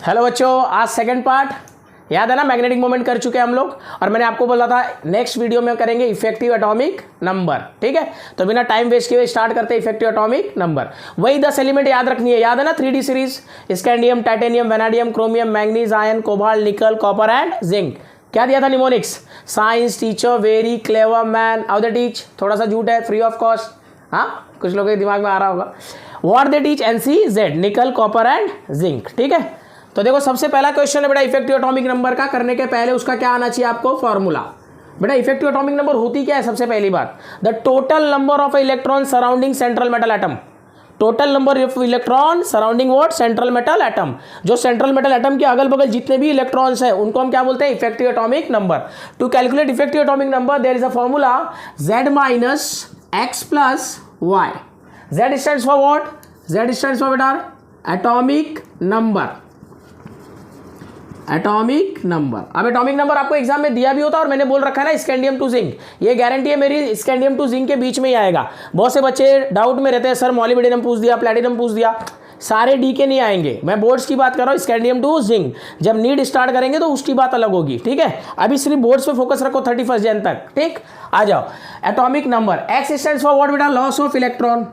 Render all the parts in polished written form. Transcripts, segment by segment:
Hello बच्चों, आज second part याद है ना, मैग्नेटिक मोमेंट कर चुके हैं हम लोग। और मैंने आपको बोला था नेक्स्ट वीडियो में करेंगे इफेक्टिव एटॉमिक नंबर। ठीक है, तो बिना टाइम वेस्ट किए स्टार्ट करते हैं इफेक्टिव एटॉमिक नंबर। वही 10 एलिमेंट याद रखनी है, याद है ना, 3D series, scandium, titanium, vanadium, chromium, manganese, iron, cobalt, nickel, copper and zinc. क्या दिया था mnemonics? Science teacher very clever man how they teach, थोड़ा सा झूठ है, फ्री ऑफ कॉस्ट। हाँ, कुछ लोगों के दिमाग में आ रहा होगा। व्हाट दे टीच, NC/Z, निकल, कॉपर एंड जिंक। ठीक है, तो देखो सबसे पहला क्वेश्चन है बेटा इफेक्टिव एटॉमिक नंबर का। करने के पहले उसका क्या आना चाहिए आपको? फॉर्मूला। बेटा इफेक्टिव एटॉमिक नंबर होती क्या है? सबसे पहली बात, the total number of electron surrounding central metal atom. Total number of electron surrounding what? Central metal atom. जो सेंट्रल मेटल एटम के अगल बगल जितने भी इलेक्ट्रॉन्स हैं उनको हम क्या बोलते हैं? Effective atomic number. To calculate effective atomic number there is a formula Z minus X plus Y. Z stands for what? Z stands for बेटा एटॉमिक नंबर। Atomic number. अब एटॉमिक नंबर आपको exam में दिया भी होता और मैंने बोल रखा है ना स्कैंडियम टू जिंक, ये गारंटी है मेरी, स्कैंडियम टू जिंक के बीच में ही आएगा। बहुत से बच्चे डाउट में रहते हैं, सर मॉलिब्डेनम पूछ दिया, प्लैटिनम पूछ दिया, सारे डी के नहीं आएंगे। मैं बोर्ड्स की बात कर रहा हूँ, स्कैंडियम टू जिंक। जब नीड स्टार्ट करेंगे तो उसकी बात अलग होगी। ठीक है, अभी सिर्फ बोर्ड्स पे फोकस रखो 31 जन तक। ठीक, आ जाओ। Atomic number X stands for what बेटा? Loss of electron.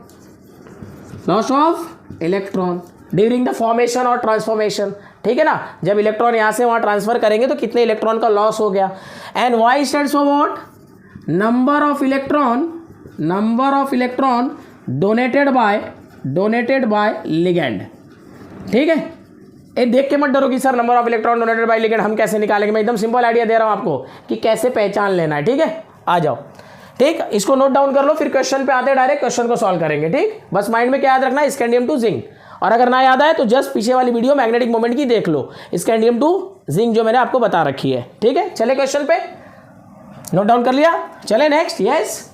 Loss of electron during the formation और ट्रांसफॉर्मेशन। ठीक है ना, जब इलेक्ट्रॉन यहां से वहां ट्रांसफर करेंगे तो कितने इलेक्ट्रॉन का लॉस हो गया। And Y stands for what? Number of electron, number of electron donated by ligand. ठीक है, ये देख के मत डरो कि sir number of electron donated by ligand हम कैसे निकालेंगे। मैं एकदम सिंपल आइडिया दे रहा हूं आपको कि कैसे पहचान लेना है। ठीक है, आ जाओ। ठीक, इसको नोट डाउन कर लो, फिर क्वेश्चन पे आते हैं, डायरेक्ट क्वेश्चन को सॉल्व करेंगे। ठीक, बस माइंड में क्या याद रखना है? Scandium to zinc. और अगर ना याद आए तो जस्ट पीछे वाली वीडियो मैग्नेटिक मोमेंट की देख लो, स्कैंडियम टू जिंक जो मैंने आपको बता रखी है। ठीक है, चले क्वेश्चन पे, नोट डाउन कर लिया, चले नेक्स्ट। यस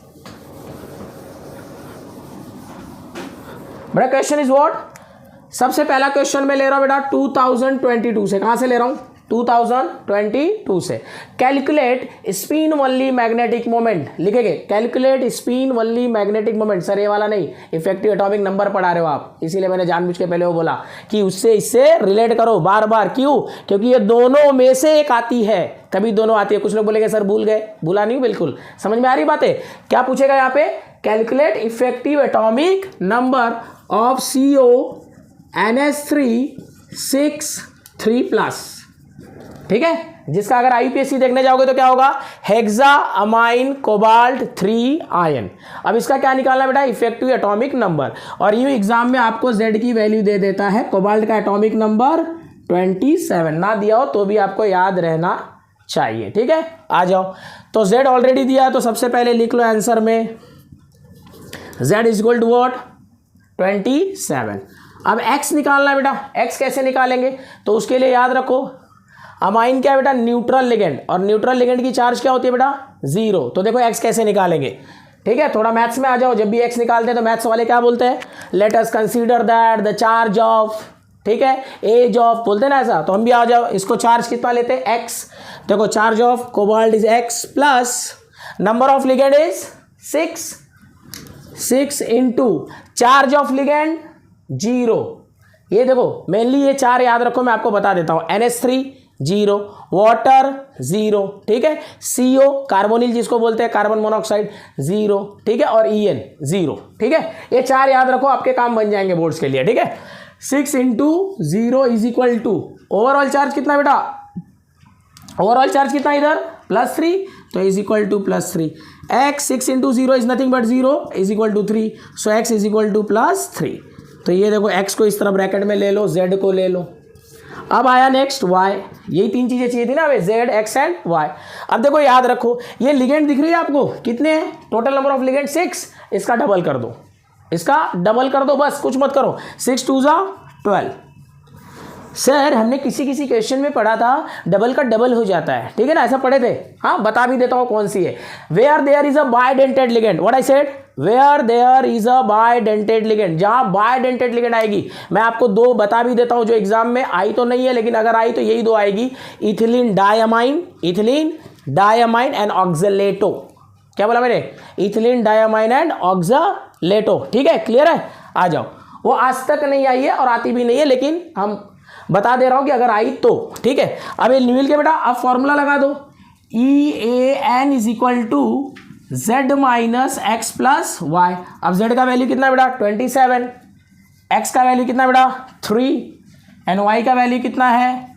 बेटा, क्वेश्चन इज व्हाट? सबसे पहला क्वेश्चन मैं ले रहा हूं बेटा 2022 से। कहां से ले रहा हूं? 2022 से। Calculate spin only magnetic moment लिखेंगे। Calculate spin only magnetic moment. Sir ये वाला नहीं, इफेक्टिव एटॉमिक नंबर पढ़ा रहे हो आप, इसीलिए मैंने जानबूझ के पहले वो बोला कि उससे इससे रिलेट करो बार बार। क्यों? क्योंकि ये दोनों में से एक आती है, कभी दोनों आती है। कुछ लोग बोलेंगे सर भूल गए, भूला नहीं, बिल्कुल समझ में आ रही बातें। क्या पूछेगा यहाँ पे? Calculate effective atomic number of CONH3 ठीक है, जिसका अगर IUPAC देखने जाओगे तो क्या होगा? Hexa amine cobalt 3 ion. अब इसका क्या निकालना बेटा? Effective atomic number. और यूं एग्जाम में आपको Z की वैल्यू दे देता है। कोबाल्ट का एटॉमिक नंबर 27, ना दिया हो तो भी आपको याद रहना चाहिए। ठीक है, आ जाओ। तो Z ऑलरेडी दिया है तो सबसे पहले लिख लो आंसर में Z is equal to what? 27। अब X निकालना है बेटा। X कैसे निकालेंगे? तो उसके लिए याद रखो, अमाइन क्या है बेटा? Neutral ligand. और न्यूट्रल लिगेंड की चार्ज क्या होती है बेटा? 0। तो देखो X कैसे निकालेंगे। ठीक है, थोड़ा मैथ्स में आ जाओ। जब भी X निकालते हैं तो मैथ्स वाले क्या बोलते हैं? Let us consider that the charge of, ठीक है, एज ऑफ, बोलते हैं ना ऐसा। तो हम भी आ जाओ, इसको चार्ज कितना लेते हैं? X। देखो charge of cobalt is X plus number of ligand is 6 into charge of ligand 0। ये देखो मेनली ये 4 याद रखो, मैं आपको बता देता हूं। NH3 0, वाटर 0, ठीक है, CO कार्बोनिल जिसको बोलते हैं, कार्बन मोनोऑक्साइड 0, ठीक है, और EN 0। ठीक है, ये 4 याद रखो, आपके काम बन जाएंगे बोर्ड्स के लिए। ठीक है, 6 into 0 is equal to overall charge कितना बेटा? ओवरऑल चार्ज कितना इधर? +3, तो is equal to +3। X 6 into 0 is nothing but 0 is equal to 3, so X is equal to +3। तो ये देखो X को इस तरह ब्रैकेट में ले लो, Z को ले लो। अब आया नेक्स्ट Y। यही 3 चीजें चाहिए थी ना हमें, Z, X एंड Y। अब देखो याद रखो, ये लिगेंड दिख रही है आपको, कितने हैं? Total number of ligand 6। इसका डबल कर दो, इसका डबल कर दो, बस कुछ मत करो। 6 2 12। सर हमने किसी क्वेश्चन में पढ़ा था डबल का डबल हो जाता है, ठीक है ना, ऐसा पढ़े थे। हाँ, बता भी देता हूँ कौन सी है। Where there is a bidentate ligand, what I said, where there is a bidentate ligand, जहां बायडेंटेड लिगेंड आएगी। मैं आपको 2 बता भी देता हूं जो एग्जाम में आई तो नहीं है, लेकिन अगर आई तो यही 2 आएगी, इथिलीन डायमाइन एंड ऑक्सलेटो। क्या बोला मैंने? Ethylene diamine and ऑक्सलेटो। ठीक है, क्लियर है? आ जाओ। वो आज तक नहीं आई है और आती भी नहीं है, लेकिन हम बता दे रहा हूं कि अगर आई तो, ठीक है। अब ये निकल के बेटा अब फॉर्मूला लगा दो, EAN is equal to Z minus X plus Y. अब Z का वैल्यू कितना बेटा 27, X का वैल्यू कितना बेटा 3 एंड Y का वैल्यू कितना है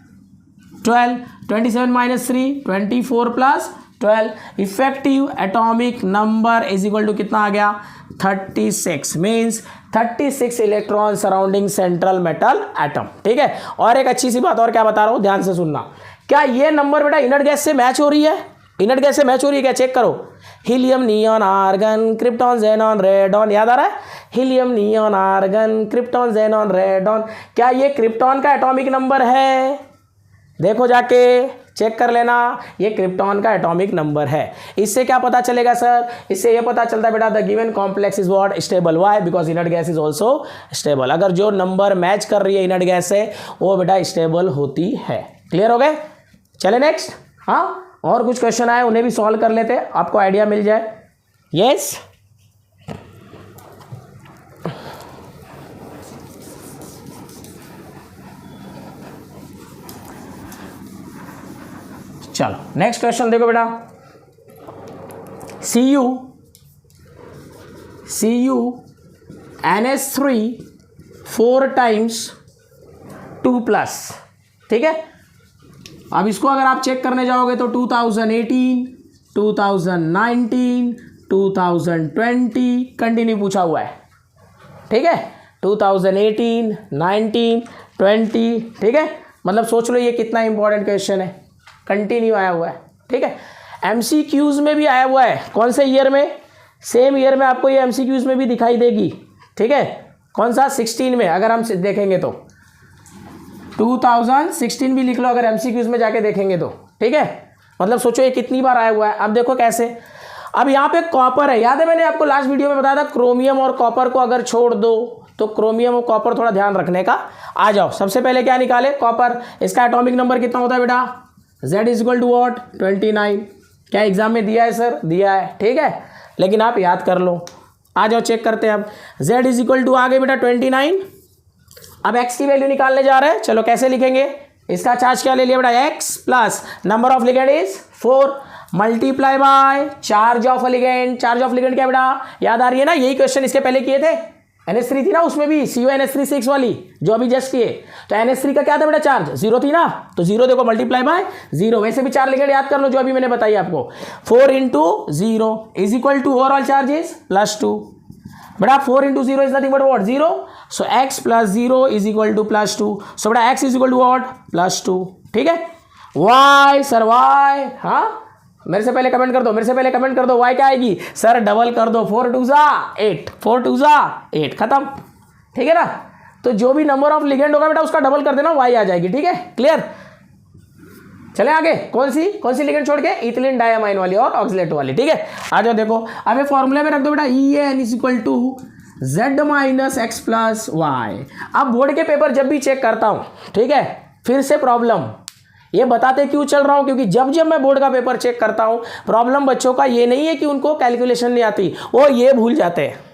12। 27 minus 3 24 plus 12। Effective atomic number is equal to कितना आ गया 36, means 36 electron surrounding central metal atom, ठीक है। और एक अच्छी सी बात और क्या बता रहा हूं, ध्यान से सुनना, क्या ये नंबर बेटा इनर्ट गैस से मैच हो रही है? इनर्ट गैस से मैच हो रही है क्या, चेक करो। Helium, neon, argon, krypton, xenon, radon, याद आ रहा है? Helium, neon, argon, krypton, xenon, radon, क्या ये क्रिप्टॉन का एटॉमिक नंबर है? देखो जाके चेक कर लेना, ये क्रिप्टॉन का एटॉमिक नंबर है। इससे क्या पता चलेगा सर? इससे ये पता चलता है बेटा the given complex is what stable, why? Because inert gas is also stable. अगर जो नंबर मैच कर रही है इनर्ट गैस से वो बेटा स्टेबल होती है। क्लियर हो गए? चले नेक्स्ट। हाँ, और कुछ क्वेश्चन आए उन्हें भी सॉल्व कर लेते, आपको आइडिया मिल जाए। यस, चलो नेक्स्ट क्वेश्चन देखो बेटा। Cu NH3 4 टाइम्स 2+, ठीक है। अब इसको अगर आप चेक करने जाओगे तो 2018, 2019, 2020 कंटिन्यू पूछा हुआ है, ठीक है। 2018, 19, 20, ठीक है। मतलब सोच लो ये कितना इंपॉर्टेंट क्वेश्चन है, कंटिन्यू आया हुआ है, ठीक है। MCQs में भी आया हुआ है, कौन से ईयर में? सेम ईयर में आपको ये MCQs में भी दिखाई देगी, ठीक है। कौन सा? 16 में, अगर हम देखेंगे तो 2016 भी लिख लो अगर MCQs में जाके देखेंगे तो, ठीक है। मतलब सोचो ये कितनी बार आया हुआ है। अब देखो कैसे, अब यहाँ पे कॉपर है, याद है मैंने आपको लास्ट वीडियो में बताया था क्रोमियम और कॉपर को अगर छोड़ दो तो क्रोमियम और कॉपर थोड़ा ध्यान रखने का। आ जाओ, सबसे पहले क्या निकाले? कॉपर। इसका एटॉमिक नंबर कितना होता है बेटा? Z is equal to what 29। क्या एग्जाम में दिया है सर? दिया है, ठीक है, लेकिन आप याद कर लो। आ जाओ चेक करते हैं। अब Z इज इक्वल टू आ गए बेटा 29। अब X की वैल्यू निकालने जा रहे हैं, चलो कैसे लिखेंगे? इसका चार्ज क्या ले लिया बेटा X plus number of ligand is 4 multiply by charge of ligand. Charge of ligand क्या बेटा याद आ रही है ना? यही क्वेश्चन इसके पहले किए थे, NH3 थी ना उसमें भी, CuNH3 वाली जो अभी जस्ट किए। तो NH3 का क्या था बेटा चार्ज? 0 थी ना, तो 0 देखो मल्टीप्लाई बाय 0। वैसे भी 4 लिगेंड याद कर लो जो अभी मैंने बताई आपको। 4 into 0 is equal to overall charge is +2 बेटा। 4 into 0 is nothing but what 0, so x plus 0 is equal to +2। So बेटा x is equal to what +2, ठीक है। y सर y, हाँ मेरे से पहले कमेंट कर दो, मेरे से पहले कमेंट कर दो। y क्या आएगी सर? डबल कर दो, 4 2 ज़ा 8, 4 2 ज़ा 8, खत्म, ठीक है ना। तो जो भी नंबर ऑफ लिगेंड होगा बेटा उसका डबल कर देना, y आ जाएगी, ठीक है। क्लियर? चले आगे। कौन सी लिगेंड छोड़ के? इथिलीन डायमाइन वाली और ऑक्सलेट वाली, ठीक है। आ जाओ देखो, अब ये फॉर्मूले में रख दो बेटा EAN is equal to Z minus X plus Y. अब बोर्ड के पेपर जब भी चेक करता हूं, ठीक है, फिर से प्रॉब्लम ये बताते क्यों चल रहा हूं, क्योंकि जब जब मैं बोर्ड का पेपर चेक करता हूं, प्रॉब्लम बच्चों का ये नहीं है कि उनको कैलकुलेशन नहीं आती, वो ये भूल जाते हैं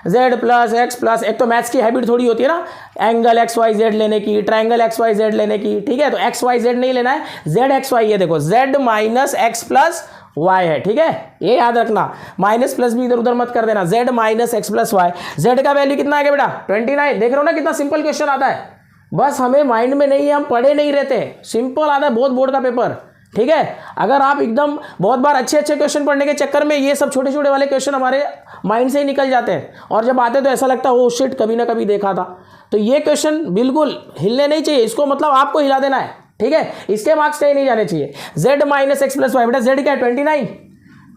Z प्लस एक्स प्लस। एक तो मैथ्स की हैबिट थोड़ी होती है ना, एंगल XYZ लेने की, ट्राइंगल XYZ लेने की, ठीक है। तो XYZ नहीं लेना है, ZXY। ये देखो Z minus X plus Y है, ठीक है, ये याद रखना। माइनस प्लस भी इधर उधर मत कर देना। Z minus X plus Y. Z का वैल्यू कितना आ गया बेटा 29। देख रहे हो ना कितना सिंपल क्वेश्चन आता है, बस हमें माइंड में नहीं है, हम पढ़े नहीं रहते, सिंपल आता है बहुत बोर्ड का पेपर, ठीक है। अगर आप एकदम बहुत बार अच्छे क्वेश्चन पढ़ने के चक्कर में ये सब छोटे छोटे वाले क्वेश्चन हमारे माइंड से ही निकल जाते हैं, और जब आते तो ऐसा लगता है ओ शिट कभी ना कभी देखा था। तो ये क्वेश्चन बिल्कुल हिलने नहीं चाहिए, इसको मतलब आपको हिला देना है, ठीक है। इसके मार्क्स कहीं नहीं जाने चाहिए। Z minus X plus Y, बेटा Z क्या है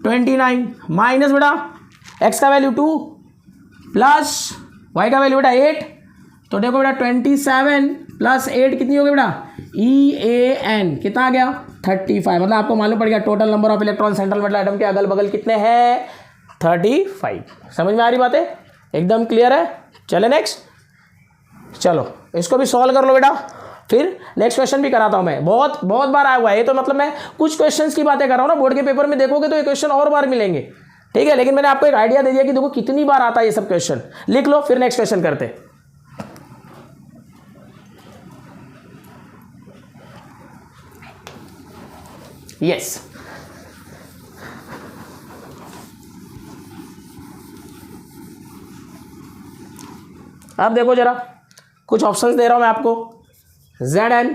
29 माइनस बेटा x का वैल्यू 2 प्लस y का वैल्यू बेटा 8। तो देखो बेटा 27 प्लस 8 कितनी हो गई बेटा EAN कितना आ गया 35। मतलब आपको मालूम पड़ गया total number of electron central metal atom के अगल बगल कितने हैं 35। समझ में आ रही बातें? एकदम क्लियर है। चले नेक्स्ट, चलो इसको भी सॉल्व कर लो बेटा, फिर नेक्स्ट क्वेश्चन भी कराता हूं मैं। बहुत बार आया हुआ है ये, तो मतलब मैं कुछ क्वेश्चंस की बातें कर रहा हूं ना, बोर्ड के पेपर में देखोगे तो ये क्वेश्चन और बार मिलेंगे, ठीक है। लेकिन मैंने आपको एक आइडिया दे दिया कि देखो कितनी बार आता है ये सब क्वेश्चन। लिख लो, फिर नेक्स्ट क्वेश्चन करते। यस। अब देखो जरा, कुछ ऑप्शंस दे रहा हूं मैं आपको। Zn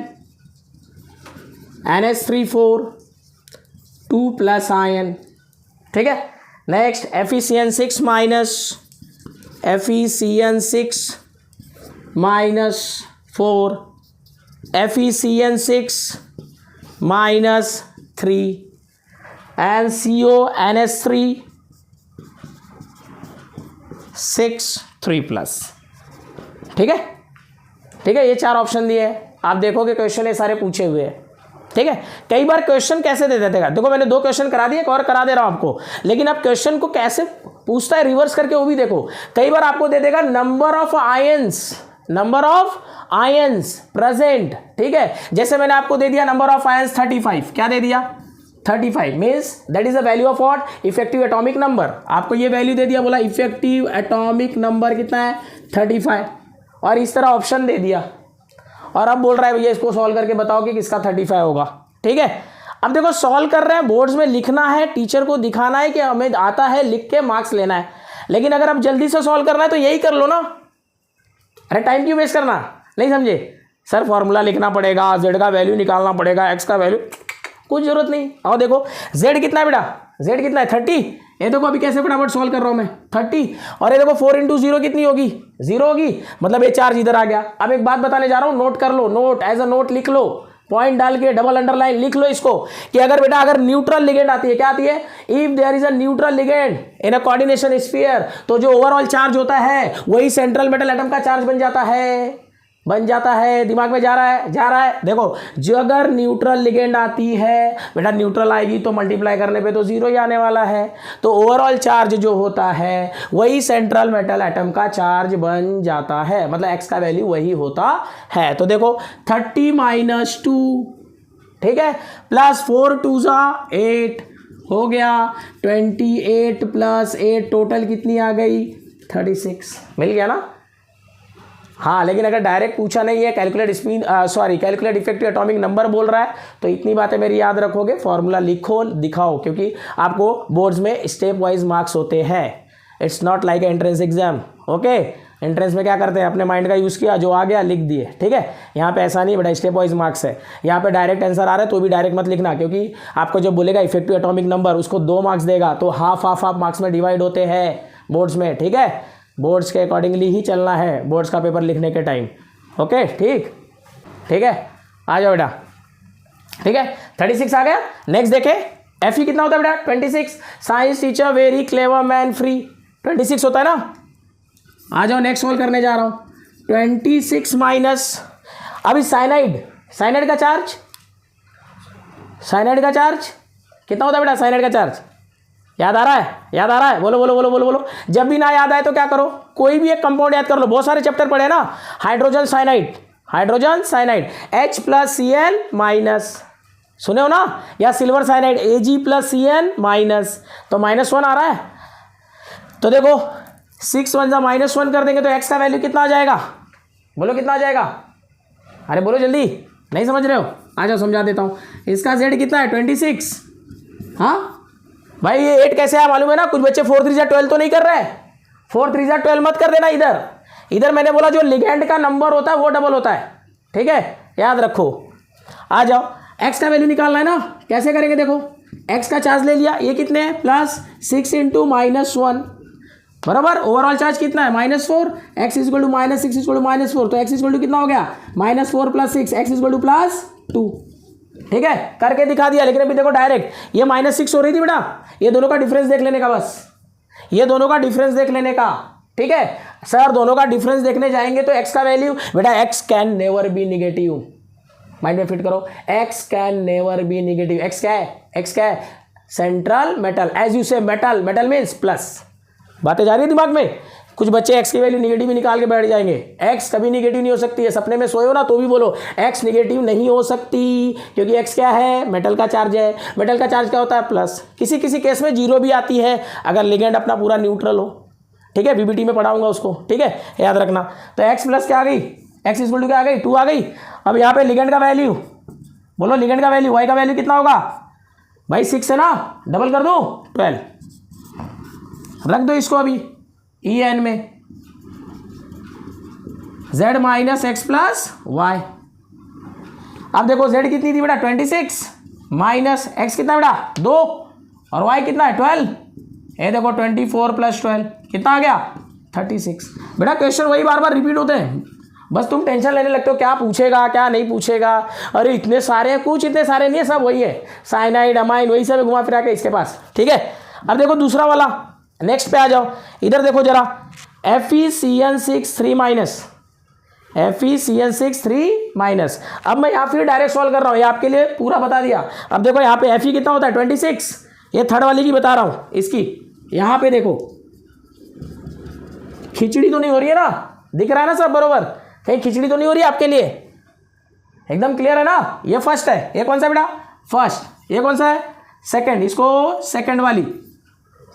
NH3 4 2 प्लस आयन, ठीक है। Next FeCN6 minus FeCN6 minus 4 FeCN6 minus 3 and CONH3 6 3 plus, ठीक है। ठीक है, ये 4 ऑप्शन दिए हैं। आप देखोगे क्वेश्चन ये सारे पूछे हुए हैं, ठीक है। कई बार क्वेश्चन कैसे दे देते हैं, देखो मैंने 2 क्वेश्चन करा दिए, एक और करा दे रहा हूं आपको, लेकिन अब क्वेश्चन को कैसे पूछता है रिवर्स करके वो भी देखो। कई बार आपको दे देगा नंबर ऑफ आयंस प्रेजेंट, ठीक है। जैसे मैंने आपको दे दिया नंबर ऑफ आयंस 35, क्या दे दिया 35, means that is the value of what, effective atomic number. आपको ये वैल्यू दे दिया, बोला इफेक्टिव एटॉमिक नंबर कितना है 35, और इस तरह ऑप्शन दे दिया, और अब बोल रहा है भैया इसको सॉल्व करके बताओ कि किसका 35 होगा, ठीक है। अब देखो सॉल्व कर रहे हैं, बोर्ड्स में लिखना है, टीचर को दिखाना है कि हमें आता है, लिख के मार्क्स लेना है। लेकिन अगर अब जल्दी से सॉल्व करना है तो यही कर लो ना, अरे टाइम क्यों वेस्ट करना, नहीं समझे सर, फॉर्मूला लिखना पड़ेगा, जेड का वैल्यू निकालना पड़ेगा, एक्स का वैल्यू, कुछ जरूरत नहीं। और देखो जेड कितना है बेटा, जेड कितना है 30, ये देखो अभी कैसे फटाफट सॉल्व कर रहा हूं मैं 30, और ये देखो 4 इंटू 0 कितनी होगी 0 होगी, मतलब ये चार्ज इधर आ गया। अब एक बात बताने जा रहा हूं, नोट कर लो, नोट एज अ नोट लिख लो, पॉइंट डाल के डबल अंडरलाइन लिख लो इसको, कि अगर बेटा अगर न्यूट्रल लिगेंड आती है, क्या आती है, if there is a neutral ligand in a coordination sphere, तो जो ओवरऑल चार्ज होता है वही सेंट्रल मेटल एटम का चार्ज बन जाता है। दिमाग में जा रहा है। देखो जो अगर न्यूट्रल लिगेंड आती है बेटा, न्यूट्रल आएगी तो मल्टीप्लाई करने पे तो 0 ही आने वाला है, तो ओवरऑल चार्ज जो होता है वही सेंट्रल मेटल एटम का चार्ज बन जाता है, मतलब एक्स का वैल्यू वही होता है। तो देखो 30 - 2, ठीक है, प्लस 4 2 8 हो गया, 28 + 8 टोटल कितनी आ गई 36, मिल गया ना। हाँ, लेकिन अगर डायरेक्ट पूछा नहीं है, कैलकुलेट इफेक्टिव एटॉमिक नंबर बोल रहा है, तो इतनी बातें मेरी याद रखोगे, फॉर्मूला लिखो दिखाओ, क्योंकि आपको बोर्ड्स में स्टेप वाइज मार्क्स होते हैं। It's not like entrance exam, okay. Entrance में क्या करते हैं, अपने माइंड का यूज़ किया, जो आ गया लिख दिए, ठीक है। यहाँ पे ऐसा नहीं बेटा, स्टेप वाइज मार्क्स है। यहाँ पे डायरेक्ट आंसर आ रहा है तो भी डायरेक्ट मत लिखना, क्योंकि आपको जब बोलेगा इफेक्टिव एटॉमिक नंबर, उसको 2 मार्क्स देगा, तो हाफ मार्क्स में डिवाइड होते हैं बोर्ड्स में, ठीक है। बोर्ड्स के अकॉर्डिंगली ही चलना है बोर्ड्स का पेपर लिखने के टाइम, ओके। ठीक है, आ जाओ बेटा, ठीक है। 36 आ गया। नेक्स्ट देखे एफ कितना होता है बेटा 26, science teacher very clever man free, 26 होता है ना। आ जाओ नेक्स्ट सॉल्व करने जा रहा हूँ। 26 माइनस, अभी साइनाइड का चार्ज कितना होता है बेटा, साइनाइड का चार्ज याद आ रहा है, बोलो। जब भी ना याद आए तो क्या करो, कोई भी एक कंपाउंड याद कर लो, बहुत सारे चैप्टर पढ़े ना। हाइड्रोजन साइनाइड H + Cn-, सुने हो ना, या सिल्वर साइनाइड Ag + Cn-, तो -1 आ रहा है। तो देखो 6 1 -1 कर देंगे तो x का वैल्यू कितना आ जाएगा, बोलो कितना आ जाएगा, अरे बोलो जल्दी, नहीं समझ रहे हो, आ जाओ समझा देता हूँ। इसका z कितना है 26, हाँ भाई ये 8 कैसे आया मालूम है ना, कुछ बच्चे 4 3 12 तो नहीं कर रहे, 4 3 12 मत कर देना, इधर मैंने बोला जो लिगेंड का नंबर होता है वो डबल होता है, ठीक है, याद रखो। आ जाओ x का वैल्यू निकालना है ना, कैसे करेंगे, देखो x का चार्ज ले लिया, ये कितने हैं +6 × -1 बराबर, ओवरऑल चार्ज कितना है -4, x = -6 = -4, तो x = कितना हो गया -4 + 6, x = +2, ठीक है, करके दिखा दिया। लेकिन अभी देखो डायरेक्ट ये -6 हो रही थी बेटा, ये दोनों का डिफरेंस देख लेने का, बस ये दोनों का डिफरेंस देख लेने का, ठीक है। सर दोनों का डिफरेंस देखने जाएंगे तो x का वैल्यू बेटा, x can never be negative, mind में फिट करो, x can never be negative. x क्या है सेंट्रल मेटल, एज यू से मेटल मीन्स प्लस। बातें जा रही है दिमाग में, कुछ बच्चे x की वैल्यू निगेटिव ही निकाल के बैठ जाएंगे। x कभी निगेटिव नहीं हो सकती है, सपने में सोए हो ना तो भी बोलो x निगेटिव नहीं हो सकती, क्योंकि x क्या है, मेटल का चार्ज है। मेटल का चार्ज क्या होता है प्लस, किसी केस में 0 भी आती है अगर लिगेंड अपना पूरा न्यूट्रल हो, ठीक है, बीबीटी में पढ़ाऊंगा उसको, ठीक है, याद रखना। तो x प्लस क्या आ गई, x = क्या आ गई 2 आ गई। अब यहाँ पे लिगेंड का वैल्यू, बोलो लिगेंड का वैल्यू, y का वैल्यू कितना होगा भाई 6 है ना, डबल कर दो 12, रख दो इसको अभी ई एन में, z minus X plus Y. अब देखो z कितनी थी बेटा 26 माइनस x कितना बेटा 2 और y कितना है 12, ये देखो 24 प्लस 12 कितना आ गया 36। बेटा क्वेश्चन वही बार बार रिपीट होते हैं, बस तुम टेंशन लेने लगते हो क्या पूछेगा क्या नहीं पूछेगा, अरे इतने सारे हैं, कुछ इतने सारे नहीं है, सब वही है, साइनाइड अमाइन वही सब घुमा फिरा के इसके पास। ठीक है, अब देखो दूसरा वाला, नेक्स्ट पे आ जाओ, इधर देखो जरा, FeCN6 3 माइनस, FeCN6 माइनस। अब मैं यहाँ फिर डायरेक्ट सॉल्व कर रहा हूँ, ये आपके लिए पूरा बता दिया। अब देखो यहाँ पे Fe कितना होता है 26, ये थर्ड वाली की बता रहा हूँ इसकी, यहाँ पे देखो खिचड़ी तो नहीं हो रही है ना, दिख रहा है ना सब बरोबर, कहीं खिचड़ी तो नहीं हो रही है आपके लिए, एकदम क्लियर है ना। ये फर्स्ट है, ये कौन सा बेटा फर्स्ट, ये कौन सा है सेकंड, इसको सेकंड वाली।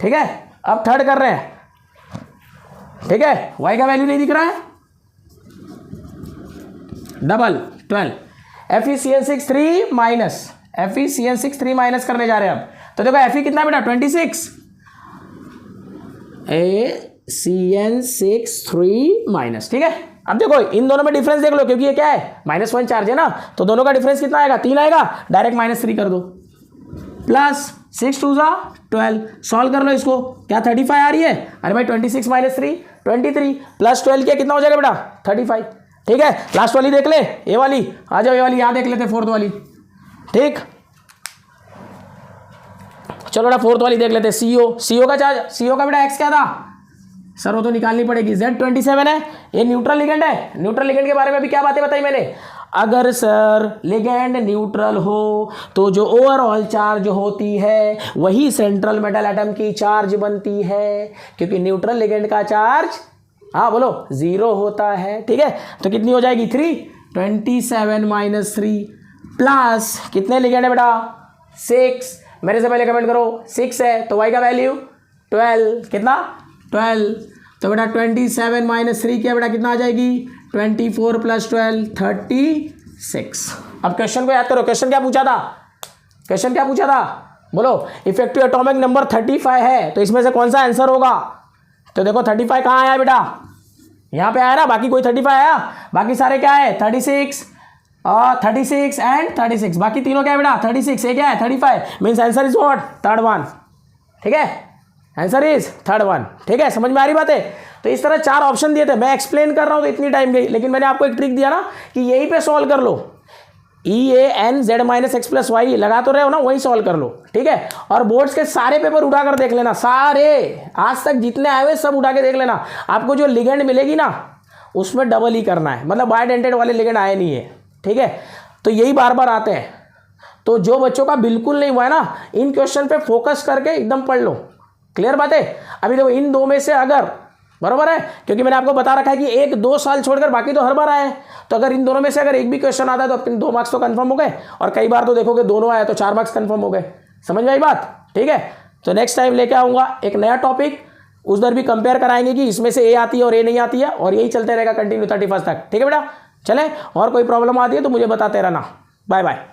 ठीक है, अब थर्ड कर रहे हैं। ठीक है, y का वैल्यू नहीं दिख रहा है, double 12, FeCN6 3 minus, FeCN6 3 minus करने जा रहे हैं अब। तो देखो Fe कितना बेटा 26, CN6 3 माइनस। ठीक है, अब देखो इन दोनों में डिफरेंस देख लो, क्योंकि ये क्या है -1 चार्ज है ना, तो दोनों का डिफरेंस कितना आएगा 3 आएगा, डायरेक्ट -3 कर दो, प्लस 6 2 12, सॉल्व कर लो इसको, क्या 35 आ रही है, अरे भाई 26 माइनस 3 23 प्लस 12 किया कितना हो जाएगा बेटा 35। ठीक है, लास्ट वाली देख ले, ये वाली आ जाओ, ये वाली यहाँ देख लेते फोर्थ वाली। ठीक, चलो बेटा फोर्थ वाली देख लेते, CO का चार्ज, CO का बेटा एक्स क्या था सर, वो तो निकालनी पड़ेगी, Z27 है, ये न्यूट्रल लिगेंड है। न्यूट्रल लिगेंड के बारे में भी क्या बातें बताई मैंने, अगर सर लिगेंड न्यूट्रल हो तो जो ओवरऑल चार्ज होती है वही सेंट्रल मेटल एटम की चार्ज बनती है, क्योंकि न्यूट्रल लिगेंड का चार्ज हाँ बोलो 0 होता है। ठीक है, तो कितनी हो जाएगी 3, 27 माइनस 3 प्लस कितने लिगेंड है बेटा 6, मेरे से पहले कमेंट करो 6 है, तो y का वैल्यू 12, कितना 12, तो बेटा 27 माइनस 3 क्या बेटा कितना आ जाएगी 24 प्लस 12 36। अब क्वेश्चन को याद करो, क्वेश्चन क्या पूछा था, क्वेश्चन क्या पूछा था बोलो, इफेक्टिव एटॉमिक नंबर 35 है, तो इसमें से कौन सा आंसर होगा। तो देखो 35 कहाँ आया बेटा, यहाँ पे आया ना, बाकी कोई 35 आया, बाकी सारे क्या है 36 और 36 एंड 36, बाकी तीनों क्या है बेटा 36, ये क्या है 35, means answer is what third one. ठीक है, आंसर इज थर्ड वन। ठीक है, समझ में आ रही बात है। तो इस तरह 4 ऑप्शन दिए थे, मैं एक्सप्लेन कर रहा हूँ तो इतनी टाइम गई, लेकिन मैंने आपको एक ट्रिक दिया ना कि यहीं पे सॉल्व कर लो, EAN Z minus X plus Y लगा तो रहे हो ना, वही सॉल्व कर लो। ठीक है, और बोर्ड्स के सारे पेपर उठाकर देख लेना, सारे आज तक जितने आए हुए सब उठा के देख लेना, आपको जो लिगेंड मिलेगी ना उसमें डबल ही करना है, मतलब बायडेंटेड वाले लिगेंड आए नहीं है। ठीक है, तो यही बार बार आते हैं, तो जो बच्चों का बिल्कुल नहीं हुआ है ना, इन क्वेश्चन पे फोकस करके एकदम पढ़ लो। क्लियर बात है। अभी देखो इन 2 में से अगर बराबर है, क्योंकि मैंने आपको बता रखा है कि 1-2 साल छोड़कर बाकी तो हर बार आए, तो अगर इन दोनों में से अगर एक भी क्वेश्चन आता है तो अपने 2 मार्क्स तो कंफर्म हो गए, और कई बार तो देखोगे दोनों आए तो 4 मार्क्स कंफर्म हो गए। समझ में आई बात। ठीक है, तो नेक्स्ट टाइम लेके आऊँगा एक नया टॉपिक, उधर भी कंपेयर कराएंगे कि इसमें से ए आती है और ए नहीं आती है, और यही चलते रहेगा कंटिन्यू 31 तक। ठीक है बेटा, चले, और कोई प्रॉब्लम आती है तो मुझे बताते रहना। Bye bye.